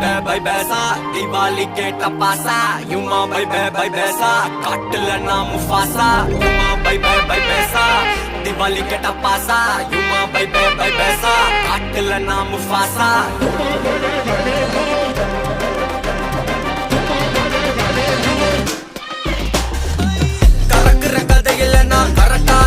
by பேசா தீபாவளி கேட்ட பாசா யுமா by பேசா காட்டுல நான் முஃபாசா யுமா பை பேசா தீபாவளி கேட்ட பாசா யுமா பை பேசா காட்டுல நான் முஃபாசா கறக்குற கதையில நான் கரெக்டா